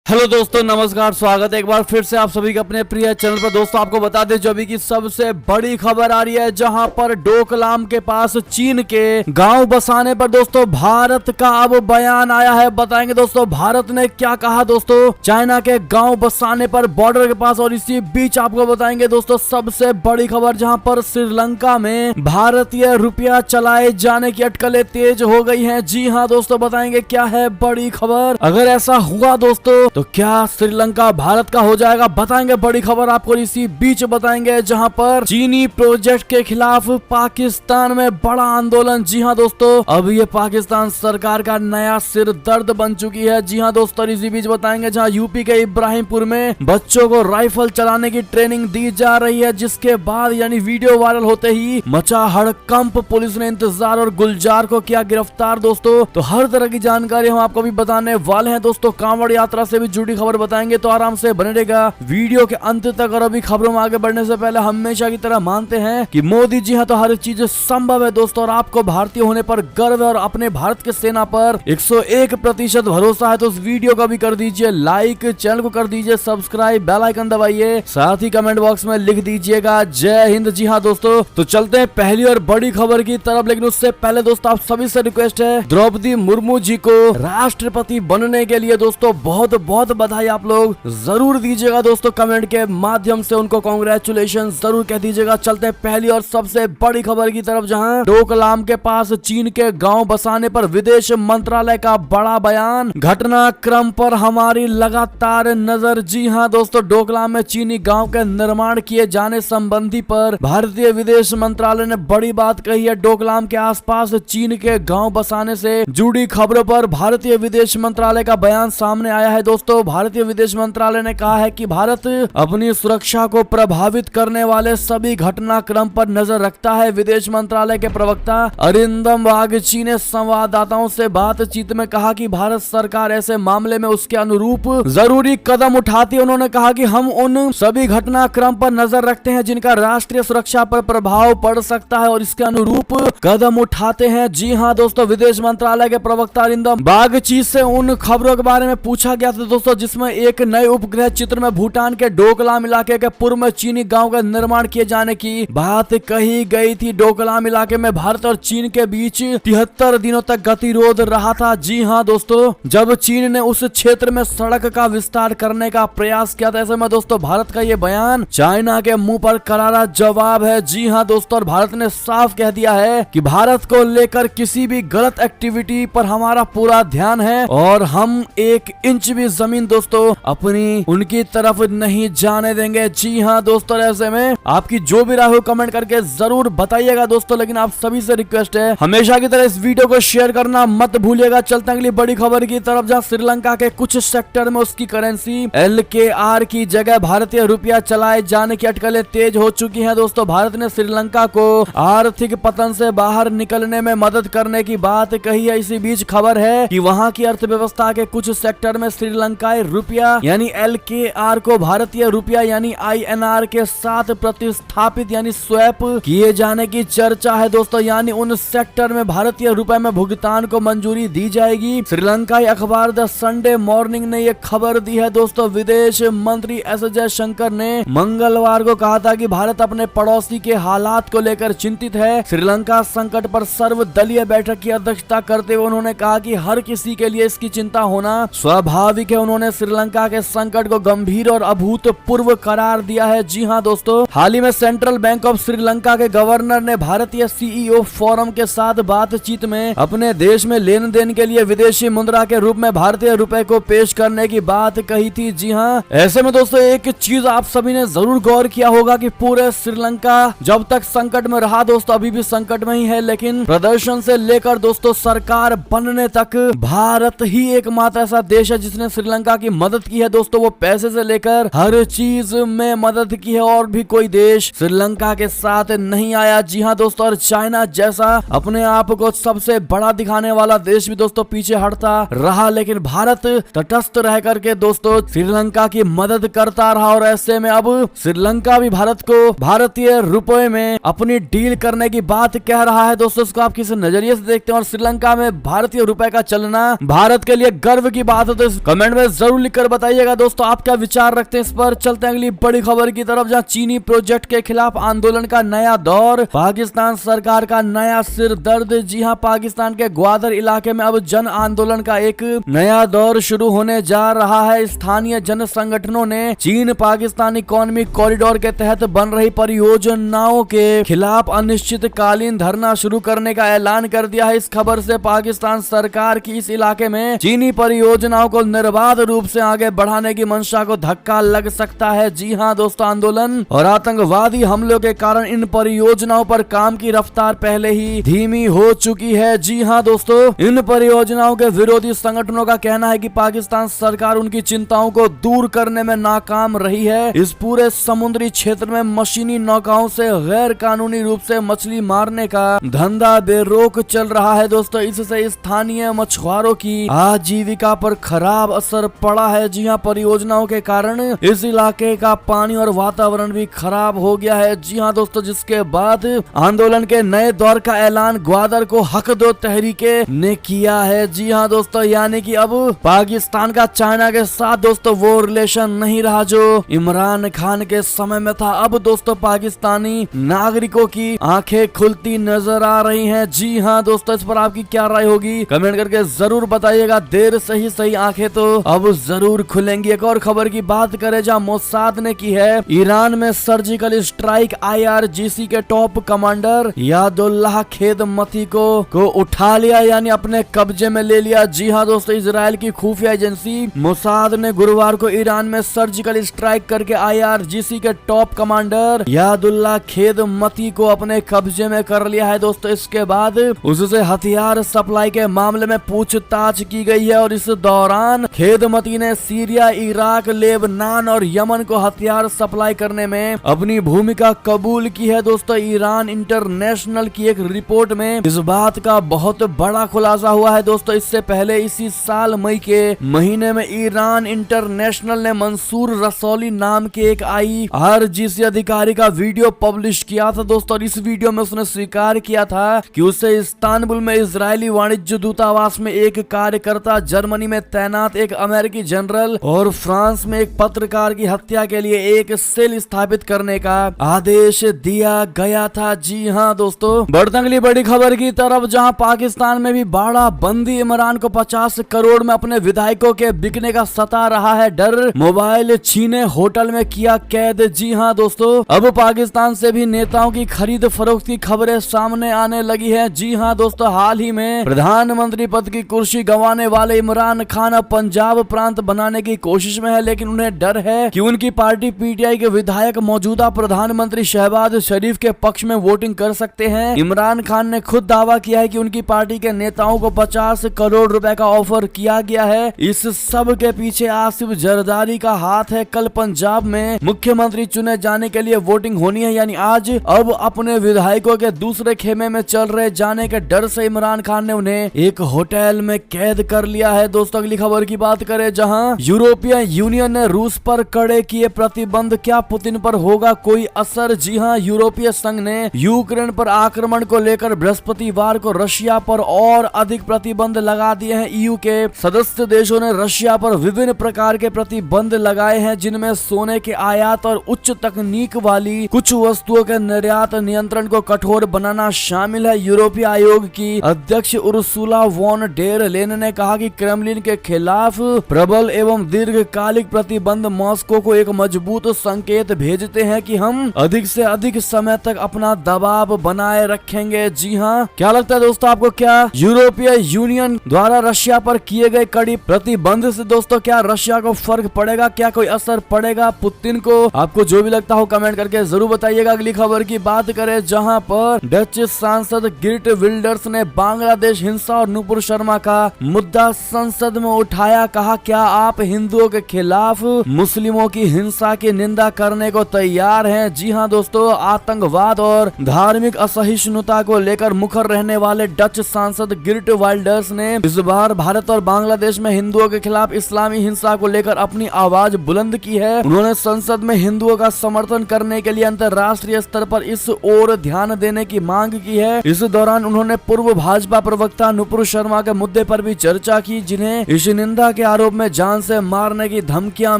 Hello दोस्तों, नमस्कार। स्वागत है एक बार फिर से आप सभी के अपने प्रिय चैनल पर। दोस्तों आपको बता दें जो अभी की सबसे बड़ी खबर आ रही है, जहां पर डोकलाम के पास चीन के गांव बसाने पर दोस्तों भारत का अब बयान आया है। बताएंगे दोस्तों भारत ने क्या कहा दोस्तों चाइना के गांव बसाने पर बॉर्डर के पास। और इसी बीच आपको बताएंगे दोस्तों सबसे बड़ी खबर, जहां पर श्रीलंका में भारतीय रुपया चलाए जाने की अटकलें तेज हो गई है। जी हाँ दोस्तों, बताएंगे क्या है बड़ी खबर। अगर ऐसा हुआ दोस्तों तो क्या श्रीलंका भारत का हो जाएगा, बताएंगे बड़ी खबर आपको। इसी बीच बताएंगे जहां पर चीनी प्रोजेक्ट के खिलाफ पाकिस्तान में बड़ा आंदोलन। जी हां दोस्तों, अब ये पाकिस्तान सरकार का नया सिर दर्द बन चुकी है। जी हां दोस्तों, इसी बीच बताएंगे जहां यूपी के इब्राहिमपुर में बच्चों को राइफल चलाने की ट्रेनिंग दी जा रही है, जिसके बाद यानी वीडियो वायरल होते ही मचा हड़कंप। पुलिस ने इंतजार और गुलजार को किया गिरफ्तार दोस्तों। तो हर तरह की जानकारी हम आपको भी बताने वाले हैं दोस्तों। कांवड़ यात्रा से भी जुड़ी खबर बताएंगे, तो आराम से बने रहेगा वीडियो के अंत तक। और अभी खबरों में आगे बढ़ने से पहले हमेशा की तरह मानते हैं कि मोदी जी हाँ तो हर चीज संभव है दोस्तों। और आपको भारतीय होने पर गर्व है और अपने भारत के सेना पर 101% भरोसा है। तो उस वीडियो को भी कर दीजिए लाइक, चैनल को कर दीजिए सब्सक्राइब, बेल आइकन दबाइए, साथ ही कमेंट बॉक्स में लिख दीजिएगा जय हिंद। जी हाँ दोस्तों, तो चलते हैं पहली और बड़ी खबर की तरफ। लेकिन उससे पहले दोस्तों आप सभी से रिक्वेस्ट है, द्रौपदी मुर्मू जी को राष्ट्रपति बनने के लिए दोस्तों बहुत बहुत बधाई आप लोग जरूर दीजिएगा दोस्तों। कमेंट के माध्यम से उनको कांग्रेचुलेशन जरूर कह दीजिएगा। चलते हैं पहली और सबसे बड़ी खबर की तरफ, जहां डोकलाम के पास चीन के गांव बसाने पर विदेश मंत्रालय का बड़ा बयान। घटनाक्रम पर हमारी लगातार नजर। जी हां दोस्तों, डोकलाम में चीनी गांव के निर्माण किए जाने संबंधी पर भारतीय विदेश मंत्रालय ने बड़ी बात कही है। डोकलाम के आसपास चीन के गांव बसाने से जुड़ी खबरों पर भारतीय विदेश मंत्रालय का बयान सामने आया है दोस्तों। भारतीय विदेश मंत्रालय ने कहा है कि भारत अपनी सुरक्षा को प्रभावित करने वाले सभी घटनाक्रम पर नजर रखता है। विदेश मंत्रालय के प्रवक्ता अरिंदम बागची ने संवाददाताओं से बातचीत में कहा कि भारत सरकार ऐसे मामले में उसके अनुरूप जरूरी कदम उठाती है। उन्होंने कहा कि हम उन सभी घटनाक्रम पर नजर रखते हैं जिनका राष्ट्रीय सुरक्षा पर प्रभाव पड़ सकता है और इसके अनुरूप कदम उठाते हैं। जी हाँ दोस्तों, विदेश मंत्रालय के प्रवक्ता अरिंदम बागची से उन खबरों के बारे में पूछा गया था दोस्तों, जिसमें एक नए उपग्रह चित्र में भूटान के डोकलाम इलाके के पूर्व में चीनी गांव का निर्माण किए जाने की बात कही गई थी। डोकलाम इलाके में भारत और चीन के बीच 73 दिनों तक गतिरोध रहा था। जी हां दोस्तों, जब चीन ने उस क्षेत्र में सड़क का विस्तार करने का प्रयास किया था। ऐसे में दोस्तों भारत का ये बयान चाइना के मुंह पर करारा जवाब है। जी हां दोस्तों, और भारत ने साफ कह दिया है कि भारत को लेकर किसी भी गलत एक्टिविटी पर हमारा पूरा ध्यान है और हम एक इंच भी जमीन दोस्तों अपनी उनकी तरफ नहीं जाने देंगे। जी हाँ दोस्तों, ऐसे में आपकी जो भी राय हो कमेंट करके जरूर बताइएगा दोस्तों। लेकिन आप सभी से रिक्वेस्ट है, हमेशा की तरह इस वीडियो को शेयर करना मत भूलिएगा। चलते हैं अगली बड़ी खबर की तरफ, जहाँ श्रीलंका के कुछ सेक्टर में उसकी करेंसी LKR की जगह भारतीय रुपया चलाए जाने की अटकलें तेज हो चुकी है दोस्तों। भारत ने श्रीलंका को आर्थिक पतन से बाहर निकलने में मदद करने की बात कही है। इसी बीच खबर है कि वहाँ की अर्थव्यवस्था के कुछ सेक्टर में श्रीलंकाई रुपया यानी LKR को भारतीय रुपया यानी INR के साथ प्रतिस्थापित यानी स्वैप किए जाने की चर्चा है दोस्तों। यानी उन सेक्टर में भारतीय रुपए में भुगतान को मंजूरी दी जाएगी। श्रीलंकाई अखबार द संडे मॉर्निंग ने यह खबर दी है दोस्तों। विदेश मंत्री S जयशंकर ने मंगलवार को कहा था कि भारत अपने पड़ोसी के हालात को लेकर चिंतित है। श्रीलंका संकट पर सर्वदलीय बैठक की अध्यक्षता करते हुए उन्होंने कहा कि हर किसी के लिए इसकी चिंता होना स्वाभाविक है। उन्होंने श्रीलंका के संकट को गंभीर और अभूतपूर्व करार दिया है। जी हां दोस्तों, हाल ही में सेंट्रल बैंक ऑफ श्रीलंका के गवर्नर ने भारतीय CEO फोरम के साथ बातचीत में अपने देश में लेन देन के लिए विदेशी मुद्रा के रूप में भारतीय रुपए को पेश करने की बात कही थी। जी हां, ऐसे में दोस्तों एक चीज आप सभी ने जरूर गौर किया होगा कि पूरे श्रीलंका जब तक संकट में रहा दोस्तों, अभी भी संकट में ही है, लेकिन प्रदर्शन से लेकर दोस्तों सरकार बनने तक भारत ही एकमात्र ऐसा देश है जिसने श्रीलंका की मदद की है दोस्तों। वो पैसे से लेकर हर चीज में मदद की है और भी कोई देश श्रीलंका के साथ नहीं आया। जी हाँ दोस्तों, और चाइना जैसा अपने आप को सबसे बड़ा दिखाने वाला देश भी दोस्तों पीछे हटता रहा, लेकिन भारत तटस्थ रह करके दोस्तों श्रीलंका की मदद करता रहा। और ऐसे में अब श्रीलंका भी भारत को भारतीय रुपए में अपनी डील करने की बात कह रहा है दोस्तों। इसको आप किस नजरिए से देखते हैं और श्रीलंका में भारतीय रुपए का चलना भारत के लिए गर्व की बात है तो कमेंट में जरूर लिखकर बताइएगा दोस्तों आप क्या विचार रखते हैं इस पर। चलते हैं अगली बड़ी खबर की तरफ, जहां चीनी प्रोजेक्ट के खिलाफ आंदोलन का नया दौर, पाकिस्तान सरकार का नया सिर दर्द। जी हां, पाकिस्तान के ग्वादर इलाके में अब जन आंदोलन का एक नया दौर शुरू होने जा रहा है। स्थानीय जन संगठनों ने चीन पाकिस्तान इकोनॉमिक कॉरिडोर के तहत बन रही परियोजनाओं के खिलाफ अनिश्चितकालीन धरना शुरू करने का ऐलान कर दिया है। इस खबर से पाकिस्तान सरकार की इस इलाके में चीनी परियोजनाओं को निर्बाध रूप से आगे बढ़ाने की मंशा को धक्का लग सकता है। जी हां दोस्तों, आंदोलन और आतंकवादी हमलों के कारण इन परियोजनाओं पर काम की रफ्तार पहले ही धीमी हो चुकी है। जी हां दोस्तों, इन परियोजनाओं के विरोधी संगठनों का कहना है कि पाकिस्तान सरकार उनकी चिंताओं को दूर करने में नाकाम रही है। इस पूरे समुद्री क्षेत्र में मशीनी नौकाओं से गैर कानूनी रूप से मछली मारने का धंधा बेरोक चल रहा है। दोस्तों, इससे स्थानीय मछुआरों की आजीविका पर खराब असर पड़ा है। जी हां, परियोजनाओं के कारण इस इलाके का पानी और वातावरण भी खराब हो गया है। जी हां दोस्तों, जिसके बाद आंदोलन के नए दौर का ऐलान ग्वादर को हक दो तहरीके ने किया है। जी हां दोस्तों, यानी कि अब पाकिस्तान का चाइना के साथ दोस्तों वो रिलेशन नहीं रहा जो इमरान खान के समय में था। अब दोस्तों पाकिस्तानी नागरिकों की आंखें खुलती नजर आ रही हैं। जी हां दोस्तों, इस पर आपकी क्या राय होगी कमेंट करके जरूर बताइएगा। देर से ही सही आंखें तो अब जरूर खुलेंगी। एक और खबर की बात करें जहां मोसाद ने की है ईरान में सर्जिकल स्ट्राइक। IRGC के टॉप कमांडर यादुल्लाह खेदमती को उठा लिया, यानी अपने कब्जे में ले लिया। जी हां दोस्तों, इजराइल की खुफिया एजेंसी मोसाद ने गुरुवार को ईरान में सर्जिकल स्ट्राइक करके IRGC के टॉप कमांडर यादुल्लाह खेदमती को अपने कब्जे में कर लिया है। दोस्तों, इसके बाद उससे हथियार सप्लाई के मामले में पूछताछ की गई है और इस दौरान खेदमती ने सीरिया, इराक, लेबनान और यमन को हथियार सप्लाई करने में अपनी भूमिका कबूल की है। दोस्तों, ईरान इंटरनेशनल की एक रिपोर्ट में इस बात का बहुत बड़ा खुलासा हुआ है। दोस्तों, इससे पहले इसी साल मई के महीने में ईरान इंटरनेशनल ने मंसूर रसौली नाम के एक IRGC अधिकारी का वीडियो पब्लिश किया था। दोस्तों, इस वीडियो में उसने स्वीकार किया था कि उसे इस्तांबुल में इजरायली वाणिज्य दूतावास में एक कार्यकर्ता, जर्मनी में तैनात एक अमेरिकी जनरल और फ्रांस में एक पत्रकार की हत्या के लिए एक सेल स्थापित करने का आदेश दिया गया था। जी हां दोस्तों, बढ़ते अगली बड़ी खबर की तरफ, जहां पाकिस्तान में भी बाड़ा बंदी। इमरान को 50 करोड़ में अपने विधायकों के बिकने का सता रहा है डर, मोबाइल छीने, होटल में किया कैद। जी हां दोस्तों, अब पाकिस्तान से भी नेताओं की खरीद फरोख्त की खबरें सामने आने लगी है। जी हां दोस्तों, हाल ही में प्रधानमंत्री पद की कुर्सी गंवाने वाले इमरान खान अब पंजाब प्रांत बनाने की कोशिश में है, लेकिन उन्हें डर है कि उनकी पार्टी PTI के विधायक मौजूदा प्रधानमंत्री शहबाज शरीफ के पक्ष में वोटिंग कर सकते हैं। इमरान खान ने खुद दावा किया है कि उनकी पार्टी के नेताओं को 50 करोड़ रुपए का ऑफर किया गया है। इस सब के पीछे आसिफ जरदारी का हाथ है। कल पंजाब में मुख्यमंत्री चुने जाने के लिए वोटिंग होनी है, यानी आज। अब अपने विधायकों के दूसरे खेमे में चल रहे जाने के डर से इमरान खान ने उन्हें एक होटल में कैद कर लिया है। दोस्तों, अगली खबर की बात करें, जहां यूरोपियन यूनियन ने रूस पर कड़े किए प्रतिबंध, क्या पुतिन पर होगा कोई असर? जी हां, यूरोपीय संघ ने यूक्रेन पर आक्रमण को लेकर बृहस्पतिवार को रशिया पर और अधिक प्रतिबंध लगा दिए हैं। EU के सदस्य देशों ने रशिया पर विभिन्न प्रकार के प्रतिबंध लगाए हैं, जिनमें सोने के आयात और उच्च तकनीक वाली कुछ वस्तुओं के निर्यात नियंत्रण को कठोर बनाना शामिल है। यूरोपीय आयोग की अध्यक्ष उर्सुला वॉन डेर लेन ने कहा कि क्रेमलिन के खिलाफ प्रबल एवं दीर्घकालिक प्रतिबंध मॉस्को को एक मजबूत संकेत भेजते हैं कि हम अधिक से अधिक समय तक अपना दबाव बनाए रखेंगे। जी हाँ, क्या लगता है दोस्तों आपको, क्या यूरोपीय यूनियन द्वारा रशिया पर किए गए कड़ी प्रतिबंध से दोस्तों क्या रशिया को फर्क पड़ेगा, क्या कोई असर पड़ेगा पुतिन को? आपको जो भी लगता हो कमेंट करके जरूर बताइएगा। अगली खबर की बात करें, जहां पर डच सांसद गिर्ट विल्डर्स ने बांग्लादेश हिंसा और नुपुर शर्मा का मुद्दा संसद में उठाया। कहा, क्या आप हिंदुओं के खिलाफ मुस्लिमों की हिंसा की निंदा करने को तैयार हैं? जी हां दोस्तों, आतंकवाद और धार्मिक असहिष्णुता को लेकर मुखर रहने वाले डच सांसद गिर्ट वाइल्डर्स ने इस बार भारत और बांग्लादेश में हिंदुओं के खिलाफ इस्लामी हिंसा को लेकर अपनी आवाज बुलंद की है। उन्होंने संसद में हिंदुओं का समर्थन करने के लिए अंतर्राष्ट्रीय स्तर पर इस ओर ध्यान देने की मांग की है। इस दौरान उन्होंने पूर्व भाजपा प्रवक्ता नुपुर शर्मा के मुद्दे पर भी चर्चा की, जिन्हें इस निंदा के आरोप में जान से मारने की धमकियां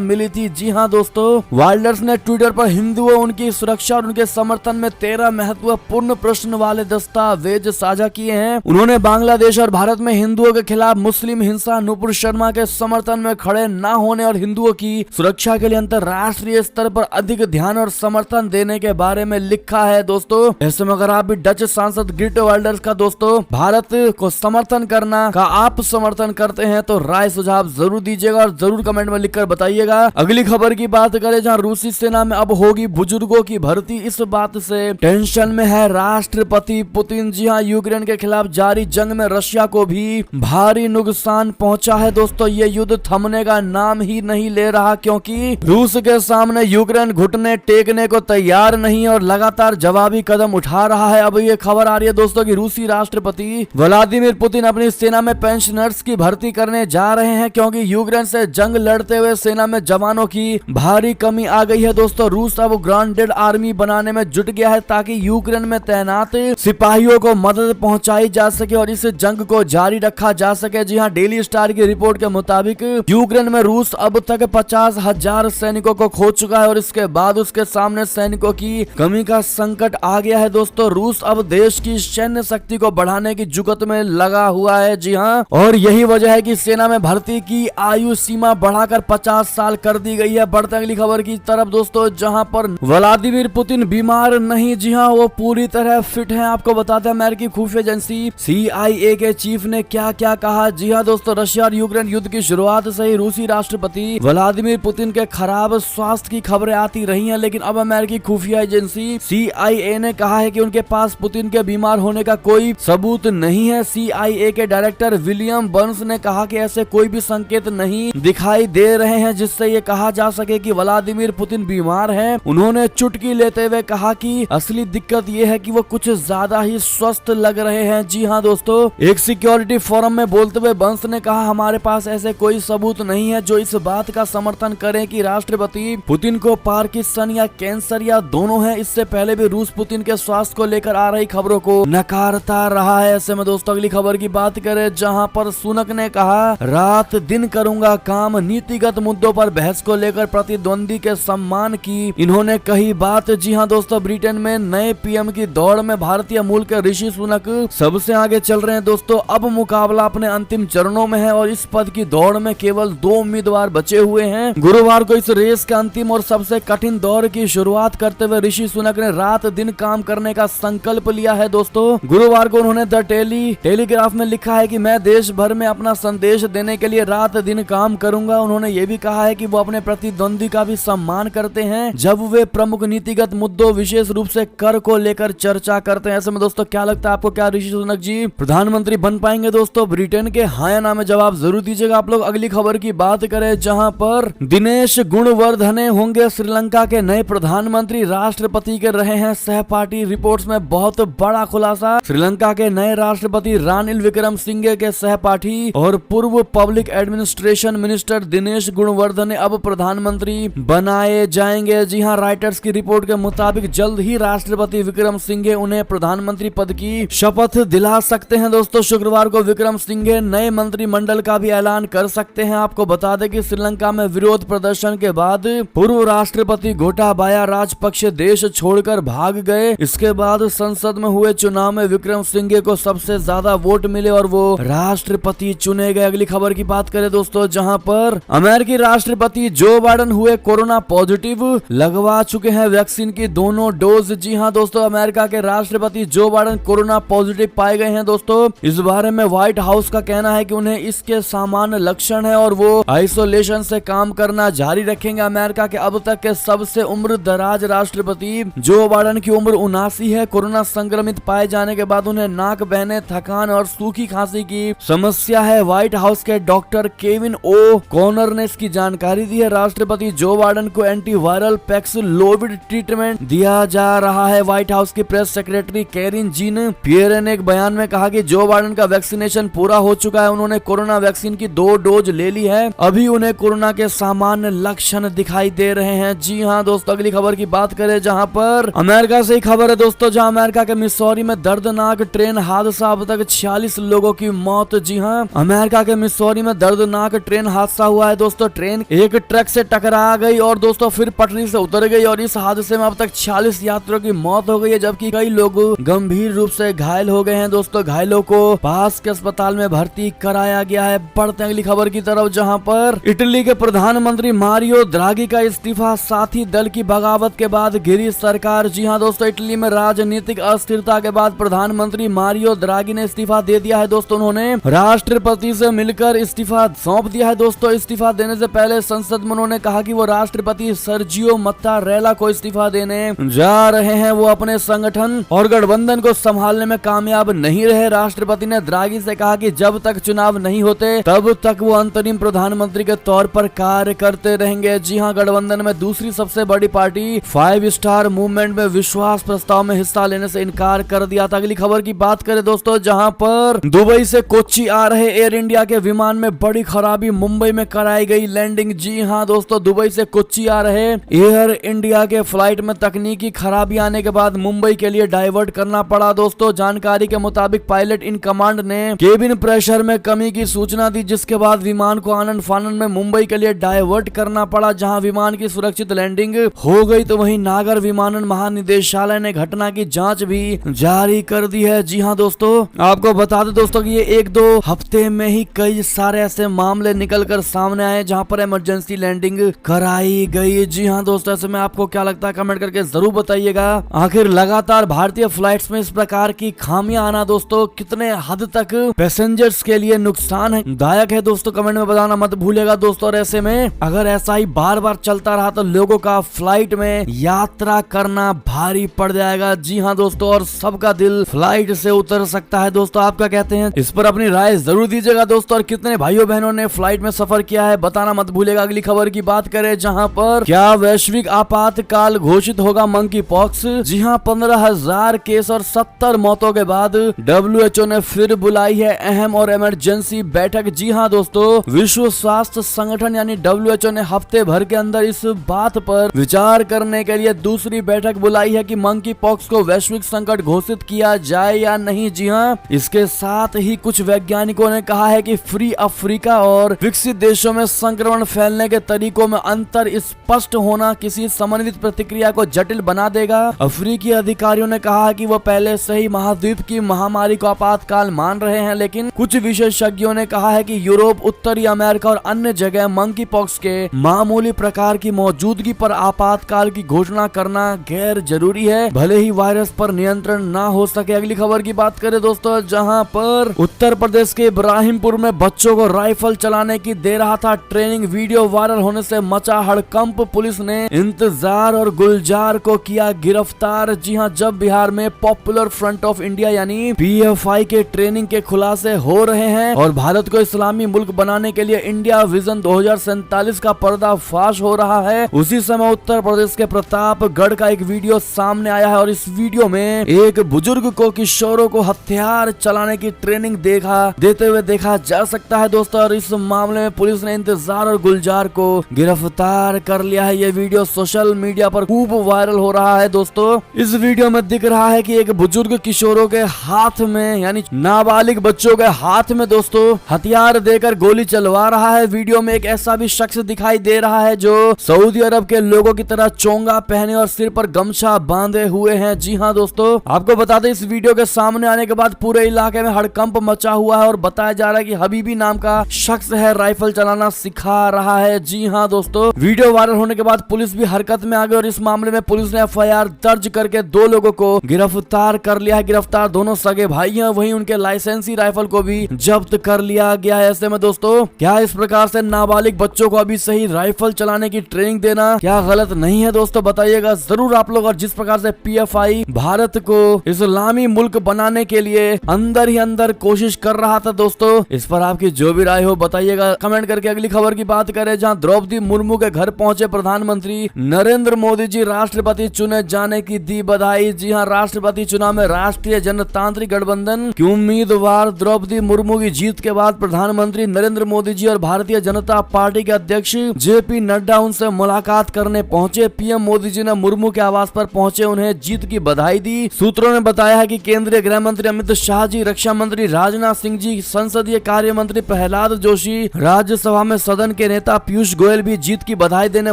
मिली थी। जी हाँ दोस्तों, वाइल्डर्स ने ट्विटर पर हिंदुओं, उनकी सुरक्षा और उनके समर्थन में 13 महत्वपूर्ण प्रश्न वाले दस्तावेज साझा किए हैं। उन्होंने बांग्लादेश और भारत में हिंदुओं के खिलाफ मुस्लिम हिंसा, नुपुर शर्मा के समर्थन में खड़े न होने और हिंदुओं की सुरक्षा के लिए अंतर्राष्ट्रीय स्तर पर अधिक ध्यान और समर्थन देने के बारे में लिखा है। दोस्तों, ऐसे में अगर आप भी डच सांसद गिर्ट वाइल्डर्स का दोस्तों भारत को समर्थन करना का आप समर्थन करते हैं तो राय सुझाव जरूर दीजिएगा और जरूर कमेंट में लिखकर बताइएगा। अगली खबर की बात करें, जहां रूसी सेना में अब होगी बुजुर्गों की भर्ती, इस बात से टेंशन में है राष्ट्रपति पुतिन। जी हाँ, यूक्रेन के खिलाफ जारी जंग में रशिया को भी भारी नुकसान पहुंचा है। दोस्तों, ये युद्ध थमने का नाम ही नहीं ले रहा, क्योंकि रूस के सामने यूक्रेन घुटने टेकने को तैयार नहीं और लगातार जवाबी कदम उठा रहा है। अब ये खबर आ रही है दोस्तों कि रूसी राष्ट्रपति व्लादिमीर पुतिन अपनी सेना में पेंशनर्स की भर्ती करने जा रहे हैं, क्योंकि यूक्रेन से जंग लड़ते हुए सेना में जवानों की भारी कमी आ गई है। दोस्तों, रूस अब ग्राउंडेड आर्मी बनाने में जुट गया है ताकि यूक्रेन में तैनात सिपाहियों को मदद पहुंचाई जा सके और इस जंग को जारी रखा जा सके। जी हाँ, डेली स्टार की रिपोर्ट के मुताबिक यूक्रेन में रूस अब तक 50,000 सैनिकों को खो चुका है और इसके बाद उसके सामने सैनिकों की कमी का संकट आ गया है। दोस्तों, रूस अब देश की सैन्य शक्ति को बढ़ाने की जुगत में लगा हुआ है। जी हाँ, और यही वजह है कि सेना में भर्ती की आयु सीमा बढ़ाकर 50 साल कर दी गई है। बढ़ते अगली खबर की तरफ दोस्तों, जहां पर व्लादिमीर पुतिन बीमार नहीं, जी हाँ, वो पूरी तरह फिट हैं। आपको बताते हैं अमेरिकी खुफिया एजेंसी CIA के चीफ ने क्या क्या कहा। जी हाँ दोस्तों, रशिया और यूक्रेन युद्ध की शुरुआत से ही रूसी राष्ट्रपति व्लादिमीर पुतिन के खराब स्वास्थ्य की खबरें आती रही हैं, लेकिन अब अमेरिकी खुफिया एजेंसी CIA ने कहा है कि उनके पास पुतिन के बीमार होने का कोई सबूत नहीं है। CIA के डायरेक्टर विलियम बर्न्स ने कहा कि ऐसे कोई भी संकेत नहीं दिखाई दे रहे हैं जिससे ये कहा जा सके कि व्लादिमीर पुतिन बीमार हैं। उन्होंने चुटकी लेते हुए कहा कि असली दिक्कत ये है कि वो कुछ ज्यादा ही स्वस्थ लग रहे हैं। जी हाँ दोस्तों, एक सिक्योरिटी फोरम में बोलते हुए बर्न्स ने कहा, हमारे पास ऐसे कोई सबूत नहीं है जो इस बात का समर्थन करें कि राष्ट्रपति पुतिन को पार्किंसन या कैंसर या दोनों है। इससे पहले भी रूस पुतिन के स्वास्थ्य को लेकर आ रही खबरों को नकारता रहा है। ऐसे में दोस्तों अगली खबर की बात करें, जहां पर सुनक ने कहा, रात दिन करूंगा काम, नीतिगत मुद्दों पर बहस को लेकर प्रतिद्वंदी के सम्मान की इन्होंने कही बात। जी हाँ दोस्तों, ब्रिटेन में नए PM की दौड़ में भारतीय मूल के ऋषि सुनक सबसे आगे चल रहे हैं। दोस्तों, अब मुकाबला अपने अंतिम चरणों में है और इस पद की दौड़ में केवल 2 उम्मीदवार बचे हुए हैं। गुरुवार को इस रेस के अंतिम और सबसे कठिन दौर की शुरुआत करते हुए ऋषि सुनक ने रात दिन काम करने का संकल्प लिया है। दोस्तों, गुरुवार को उन्होंने द टेलीग्राफ में लिखा है कि मैं देश भर में अपना संदेश देने के लिए रात दिन काम करूंगा। उन्होंने ये भी कहा है कि वो अपने प्रतिद्वंदी का भी सम्मान करते हैं जब वे प्रमुख नीतिगत मुद्दों, विशेष रूप से कर को लेकर चर्चा करते हैं। ऐसे में दोस्तों क्या लगता है आपको, क्या ऋषि सुनक जी प्रधानमंत्री बन पाएंगे? दोस्तों, ब्रिटेन के हाँ या ना में जवाब जरूर दीजिएगा आप लोग। अगली खबर की बात करें, जहां पर दिनेश गुणवर्धने होंगे श्रीलंका के नए प्रधानमंत्री, राष्ट्रपति के रहे हैं सहपाठी। रिपोर्ट्स में बहुत बड़ा खुलासा, श्रीलंका के नए राष्ट्रपति रानिल विक्रमसिंघे के सहपाठी और पूर्व public administration minister Dinesh Gunawardena अब प्रधानमंत्री बनाए जाएंगे। जी हां, राइटर्स की रिपोर्ट के मुताबिक जल्द ही राष्ट्रपति विक्रमसिंघे उन्हें प्रधानमंत्री पद की शपथ दिला सकते हैं। दोस्तों, शुक्रवार को विक्रमसिंघे नए मंत्रिमंडल का भी ऐलान कर सकते हैं। आपको बता दें कि श्रीलंका में विरोध प्रदर्शन के बाद पूर्व राष्ट्रपति गोटाबाया राजपक्षे देश छोड़कर भाग गए। इसके बाद संसद में हुए चुनाव में विक्रमसिंघे को सबसे ज्यादा वोट मिले और वो राष्ट्रपति चुने गए। अगली खबर की बात करें दोस्तों, जहां पर अमेरिकी राष्ट्रपति जो बाइडेन हुए कोरोना पॉजिटिव, लगवा चुके हैं वैक्सीन की दोनों डोज। जी हां दोस्तों, अमेरिका के राष्ट्रपति जो बाइडेन कोरोना पॉजिटिव पाए गए हैं। दोस्तों, इस बारे में व्हाइट हाउस का कहना है कि उन्हें इसके सामान्य लक्षण है और वो आइसोलेशन से काम करना जारी रखेंगे। अमेरिका के अब तक के सबसे उम्र दराज राष्ट्रपति जो बाइडेन की उम्र 79 है। कोरोना संक्रमित पाए जाने के बाद उन्हें नाक बहने, थकान और सूखी खांसी की समस्या है। व्हाइट हाउस के डॉक्टर केविन ओ कॉनर ने इसकी जानकारी दी है। राष्ट्रपति जो बाइडेन को एंटीवायरल पैक्सलोविड ट्रीटमेंट दिया जा रहा है। व्हाइट हाउस की press secretary Karine Jean Pierre ने एक बयान में कहा कि जो बाइडेन का वैक्सीनेशन पूरा हो चुका है। उन्होंने कोरोना वैक्सीन की 2 डोज ले ली है। अभी उन्हें कोरोना के सामान्य लक्षण दिखाई दे रहे हैं। जी हाँ दोस्तों, अगली खबर की बात करें, जहां पर अमेरिका से ही खबर है दोस्तों, जहां अमेरिका के मिसौरी में दर्दनाक ट्रेन हादसा, अब तक 46 लोगों की मौत। जी हाँ, अमेरिका के मिसौरी में दर्द दर्दनाक ट्रेन हादसा हुआ है दोस्तों। ट्रेन एक ट्रक से टकरा गई और दोस्तों फिर पटरी से उतर गई और इस हादसे में अब तक 46 यात्रियों की मौत हो गई है, जबकि कई लोग गंभीर रूप से घायल हो गए हैं दोस्तों। घायलों को पास के अस्पताल में भर्ती कराया गया है। बढ़ते अगली खबर की तरफ, जहां पर इटली के प्रधानमंत्री मारियो द्रागी का इस्तीफा, साथी दल की बगावत के बाद गिरी सरकार। जी हां दोस्तों, इटली में राजनीतिक अस्थिरता के बाद प्रधानमंत्री मारियो द्रागी ने इस्तीफा दे दिया है दोस्तों। उन्होंने राष्ट्रपति से मिलकर इस्तीफा सौंप दिया है दोस्तों। इस्तीफा देने से पहले संसद में उन्होंने कहा कि वो राष्ट्रपति सर्जियो मत्तारेला को इस्तीफा देने जा रहे हैं। वो अपने संगठन और गठबंधन को संभालने में कामयाब नहीं रहे। राष्ट्रपति ने द्रागी से कहा कि जब तक चुनाव नहीं होते तब तक वो अंतरिम प्रधानमंत्री के तौर पर कार्य करते रहेंगे। जी हां, गठबंधन में दूसरी सबसे बड़ी पार्टी 5 स्टार मूवमेंट में विश्वास प्रस्ताव में हिस्सा लेने से इनकार कर दिया था। अगली खबर की बात करें दोस्तों, जहां पर दुबई से कोच्चि आ रहे एयर इंडिया के विमान में बड़ी खराबी, मुंबई में कराई गई लैंडिंग। जी हां दोस्तों, दुबई से कोच्चि आ रहे एयर इंडिया के फ्लाइट में तकनीकी खराबी आने के बाद मुंबई के लिए डाइवर्ट करना पड़ा दोस्तों। जानकारी के मुताबिक पायलट इन कमांड ने केबिन प्रेशर में कमी की सूचना दी, जिसके बाद विमान को आनंद फानंद में मुंबई के लिए डाइवर्ट करना पड़ा, जहां विमान की सुरक्षित लैंडिंग हो गई। तो वहीं नागर विमानन महानिदेशालय ने घटना की जांच भी जारी कर दी है। जी हां दोस्तों, आपको बता दें दोस्तों कि ये 1-2 हफ्ते में ही कई सारे ऐसे मामले निकल कर सामने आए जहां पर इमरजेंसी लैंडिंग कराई गई। जी हां दोस्तों, ऐसे में आपको क्या लगता है कमेंट करके जरूर बताइएगा। आखिर लगातार भारतीय फ्लाइट्स में इस प्रकार की खामियां आना दोस्तों कितने हद तक पैसेंजर्स के लिए नुकसान दायक है दोस्तों, कमेंट में बताना मत भूलिएगा दोस्तों। और ऐसे में अगर ऐसा ही बार बार चलता रहा तो लोगों का फ्लाइट में यात्रा करना भारी पड़ जाएगा। जी हाँ दोस्तों, और सबका दिल फ्लाइट से उतर सकता है दोस्तों। आप क्या कहते हैं, इस पर अपनी राय जरूर दीजिएगा दोस्तों। और कितने भाइयों बहनों ने फ्लाइट में सफर किया है बताना मत भूलिएगा। अगली खबर की बात करें, जहां पर क्या वैश्विक आपातकाल घोषित होगा मंकी पॉक्स। जी हाँ, 15,000 केस और 70 मौतों के बाद WHO ने फिर बुलाई है अहम और इमरजेंसी बैठक। जी हाँ दोस्तों, विश्व स्वास्थ्य संगठन यानी WHO ने हफ्ते भर के अंदर इस बात पर विचार करने के लिए दूसरी बैठक बुलाई है कि मंकी पॉक्स को वैश्विक संकट घोषित किया जाए या नहीं। जी हाँ, इसके साथ ही कुछ वैज्ञानिकों ने कहा है कि फ्री अफ्रीका और विकसित देशों में संक्रमण फैलने के तरीकों में अंतर स्पष्ट होना किसी समन्वित प्रतिक्रिया को जटिल बना देगा। अफ्रीकी अधिकारियों ने कहा कि वो पहले से ही महाद्वीप की महामारी को आपातकाल मान रहे हैं, लेकिन कुछ विशेषज्ञों ने कहा है कि यूरोप, उत्तरी अमेरिका और अन्य जगह मंकी पॉक्स के मामूली प्रकार की मौजूदगी पर आपातकाल की घोषणा करना गैर जरूरी है, भले ही वायरस पर नियंत्रण ना हो सके। अगली खबर की बात करें दोस्तों, जहां पर उत्तर प्रदेश के इब्राहिमपुर में बच्चों को राइफल चलाने की दे रहा था ट्रेनिंग, वीडियो वायरल होने से मचा हड़कंप। पुलिस ने इंतजार और गुलजार को किया गिरफ्तार। जी हां, जब बिहार में पॉपुलर फ्रंट ऑफ इंडिया यानी PFI के ट्रेनिंग के खुलासे हो रहे हैं और भारत को इस्लामी मुल्क बनाने के लिए इंडिया विजन 2047 का पर्दाफाश हो रहा है, उसी समय उत्तर प्रदेश के प्रतापगढ़ का एक वीडियो सामने आया है और इस वीडियो में एक बुजुर्ग को किशोरों को हथियार चलाने की ट्रेनिंग देते हुए देखा जा सकता है दोस्तों। और इस मामले में पुलिस ने इंतजार और गुलजार को गिरफ्तार कर लिया है। ये वीडियो सोशल मीडिया पर खूब वायरल हो रहा है दोस्तों। इस वीडियो में दिख रहा है कि एक बुजुर्ग किशोरों के हाथ में यानी नाबालिग बच्चों के हाथ में दोस्तों हथियार देकर गोली चलवा रहा है। वीडियो में एक ऐसा भी शख्स दिखाई दे रहा है जो सऊदी अरब के लोगों की तरह चोंगा पहने और सिर पर गमछा बांधे हुए हैं। जी हाँ दोस्तों, आपको बता दें इस वीडियो के सामने आने के बाद पूरे इलाके में हड़कंप मचा हुआ है और बताया जा रहा है कि हबीबी नाम का शख्स है, राइफल चलाना सिखा रहा है। जी हाँ दोस्तों, वीडियो वायरल होने के बाद पुलिस भी हरकत में आ गई और इस मामले में पुलिस ने FIR दर्ज करके 2 लोगों को गिरफ्तार कर लिया है। गिरफ्तार दोनों सगे भाई हैं, वहीं उनके लाइसेंसी राइफल को भी जब्त कर लिया गया है। ऐसे में दोस्तों, क्या इस प्रकार से नाबालिग बच्चों को अभी सही राइफल चलाने की ट्रेनिंग देना क्या गलत नहीं है दोस्तों, बताइएगा जरूर आप लोग। और जिस प्रकार से PFI भारत को इस्लामी मुल्क बनाने के लिए अंदर ही अंदर कोशिश कर रहा था दोस्तों, इस पर आपकी जो भी राय हो बताइएगा कमेंट करके। अगली खबर की बात करें, जहां द्रौपदी मुर्मू के घर पहुंचे प्रधानमंत्री नरेंद्र मोदी जी, राष्ट्रपति चुने जाने की दी बधाई। जी हां, राष्ट्रपति चुनाव में राष्ट्रीय जनतांत्रिक गठबंधन की उम्मीदवार द्रौपदी मुर्मू की जीत के बाद प्रधानमंत्री नरेंद्र मोदी जी और भारतीय जनता पार्टी के अध्यक्ष JP नड्डा उनसे मुलाकात करने पहुंचे। PM मोदी जी ने मुर्मू के आवास पर पहुंचे, उन्हें जीत की बधाई दी। सूत्रों ने बताया है कि केंद्रीय गृह मंत्री अमित शाह जी, रक्षा मंत्री राजनाथ सिंह जी, संसदीय कार्य मंत्री प्रहलाद प्रहलाद जोशी। राज्यसभा में सदन के नेता पीयूष गोयल भी जीत की बधाई देने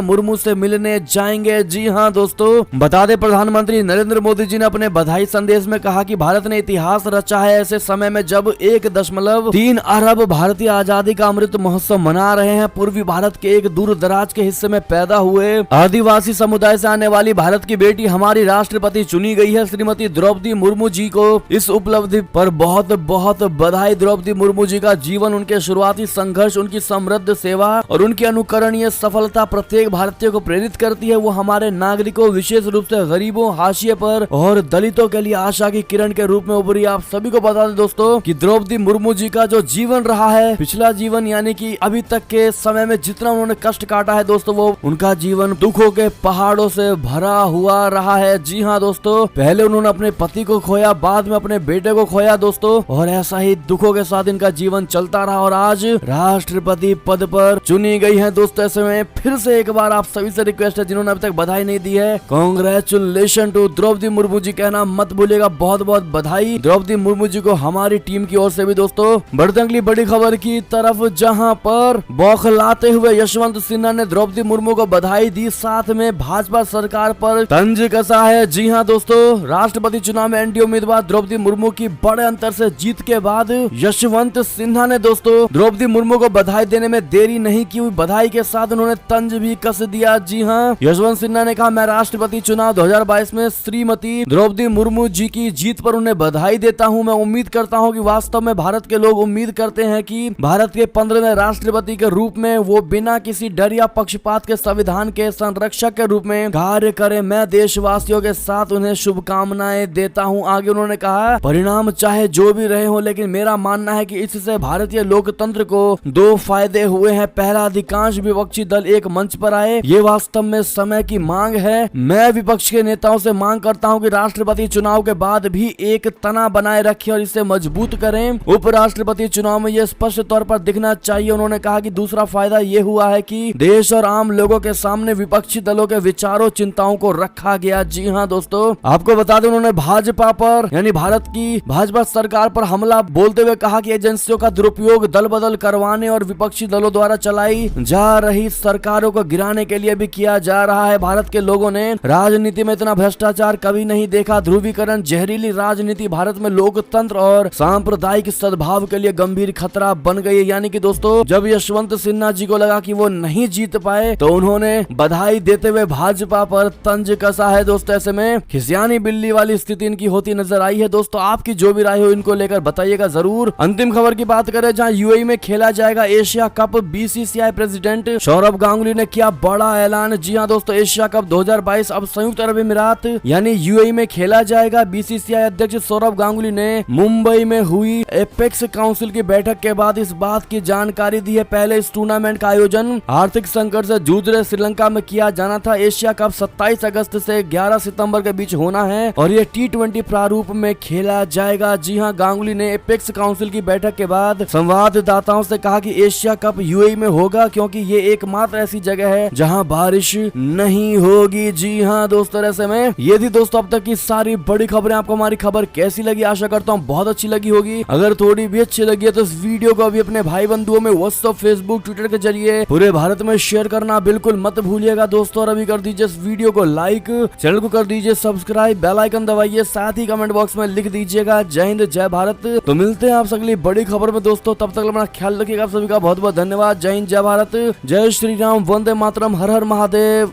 मुर्मू से मिलने जाएंगे। जी हाँ दोस्तों, बता दें प्रधानमंत्री नरेंद्र मोदी जी ने अपने बधाई संदेश में कहा कि भारत ने इतिहास रचा है ऐसे समय में जब 1.3 अरब भारतीय आजादी का अमृत महोत्सव मना रहे हैं। पूर्वी भारत के एक दूर दराज के हिस्से में पैदा हुए आदिवासी समुदाय से आने वाली भारत की बेटी हमारी राष्ट्रपति चुनी गई है। श्रीमती द्रौपदी मुर्मू जी को इस उपलब्धि पर बहुत बहुत बधाई। द्रौपदी मुर्मू जी का जीवन, उनके शुरुआती संघर्ष, उनकी समृद्ध सेवा और उनकी अनुकरणीय सफलता प्रत्येक भारतीय को प्रेरित करती है। वो हमारे नागरिकों, विशेष रूप से गरीबों, हाशिए पर और दलितों के लिए आशा की किरण के रूप में उभरी। आप सभी को बता दें दोस्तों कि द्रौपदी मुर्मू जी का जो जीवन रहा है, पिछला जीवन यानी कि अभी तक के समय में जितना उन्होंने कष्ट काटा है दोस्तों, वो उनका जीवन दुखों के पहाड़ों से भरा हुआ रहा है। जी हाँ दोस्तों, पहले उन्होंने अपने पति को खोया, बाद में अपने बेटे को खोया दोस्तों, और ऐसा ही दुखों के साथ इनका जीवन चलता रहा और आज राष्ट्रपति पद पर चुनी गई है दोस्तों। ऐसे में फिर से एक बार आप सभी से रिक्वेस्ट है, जिन्होंने अभी तक बधाई नहीं दी है, कांग्रेचुलेशन टू द्रौपदी मुर्मू जी कहना मत भूलिएगा। बहुत बहुत बधाई द्रौपदी मुर्मू जी को हमारी टीम की ओर से भी दोस्तों। बढ़ते अगली बड़ी खबर की तरफ, जहां पर बौखलाते हुए यशवंत सिन्हा ने द्रौपदी मुर्मू को बधाई दी, साथ में भाजपा सरकार पर तंज कसा है। जी हां दोस्तों, राष्ट्रपति चुनाव में एनडीए उम्मीदवार द्रौपदी मुर्मू की बड़े अंतर से जीत के बाद यशवंत सिन्हा ने दोस्तों द्रौपदी मुर्मू को बधाई देने में देरी नहीं की। बधाई के साथ उन्होंने तंज भी कस दिया। जी हां, यशवंत सिन्हा ने कहा, मैं राष्ट्रपति चुनाव 2022 में श्रीमती द्रौपदी मुर्मू जी की जीत पर उन्हें बधाई देता हूं। मैं उम्मीद करता हूं कि वास्तव में भारत के लोग उम्मीद करते हैं कि भारत के 15वें राष्ट्रपति के रूप में वो बिना किसी डर या पक्षपात के संविधान के संरक्षक के रूप में कार्य करें। मैं देशवासियों के साथ उन्हें शुभकामनाएं देता हूं। आगे उन्होंने कहा, परिणाम चाहे जो भी रहे हो, लेकिन मेरा मानना है कि इससे भारतीय लोकतंत्र को 2 फायदे हुए हैं। पहला, अधिकांश विपक्षी दल एक मंच पर आए, ये वास्तव में समय की मांग है। मैं विपक्ष के नेताओं से मांग करता हूं कि राष्ट्रपति चुनाव के बाद भी एक तना बनाए रखें और इसे मजबूत करें। उपराष्ट्रपति चुनाव में यह स्पष्ट तौर पर दिखना चाहिए। उन्होंने कहा कि दूसरा फायदा ये हुआ है कि देश और आम लोगों के सामने विपक्षी दलों के विचारों, चिंताओं को रखा गया। जी हाँ दोस्तों, आपको बता दें, उन्होंने भाजपा पर यानी भारत की भाजपा सरकार पर हमला बोलते हुए कहा कि एजेंसियों का दुरुपयोग दल बदल करवाने और विपक्षी दलों द्वारा चलाई जा रही सरकारों को गिराने के लिए भी किया जा रहा है। भारत के लोगों ने राजनीति में इतना भ्रष्टाचार कभी नहीं देखा। ध्रुवीकरण, जहरीली राजनीति भारत में लोकतंत्र और सांप्रदायिक सद्भाव के लिए गंभीर खतरा बन गई। यानी कि दोस्तों, जब यशवंत सिन्हा जी को लगा कि वो नहीं जीत पाए तो उन्होंने बधाई देते हुए भाजपा पर तंज कसा है दोस्तों। ऐसे में खिसियानी बिल्ली वाली स्थिति इनकी होती नजर आई है दोस्तों। आपकी जो भी राय हो इनको लेकर बताइएगा जरूर। अंतिम खबर की बात करें, जहां यूएई में खेला जाएगा Asia cup, BCCI president Saurabh Ganguly ने किया बड़ा ऐलान। जी हां दोस्तों, एशिया कप 2022 अब संयुक्त अरब अमीरात यानी यूएई में खेला जाएगा। बीसीसीआई अध्यक्ष सौरभ गांगुली ने मुंबई में हुई एपेक्स काउंसिल की बैठक के बाद इस बात की जानकारी दी है। पहले इस टूर्नामेंट का आयोजन आर्थिक संकट से जूझ रहे श्रीलंका में किया जाना था। एशिया कप 27 अगस्त से 11 सितंबर के बीच होना है और ये T20 प्रारूप में खेला जाएगा। जी हां, गांगुली ने एपेक्स काउंसिल की बैठक के बाद संवाददाताओं से कहा कि एशिया कप यूएई में होगा क्योंकि ये एकमात्र ऐसी जगह है जहां बारिश नहीं होगी। जी हां दोस्तों, ऐसे में ये थी दोस्तों अब तक की सारी बड़ी खबरें। आपको हमारी खबर कैसी लगी? आशा करता हूँ बहुत अच्छी लगी होगी। अगर थोड़ी भी अच्छी लगी है तो इस वीडियो को अभी अपने भाई बंधुओं में व्हाट्सएप, फेसबुक, ट्विटर के जरिए पूरे भारत में शेयर करना बिल्कुल मत भूलिएगा दोस्तों। और अभी कर दीजिए इस वीडियो को लाइक, चैनल को कर दीजिए सब्सक्राइब, बेल आइकन दबाइए, साथ ही कमेंट बॉक्स में लिख दीजिएगा जय हिंद जय भारत। तो मिलते हैं आप अगली बड़ी खबर में दोस्तों, तब तक अपना ख्याल रखिएगा। आप सभी का बहुत बहुत धन्यवाद। जय हिंद जय भारत, जय श्री राम, वंदे मातरम, हर हर महादेव।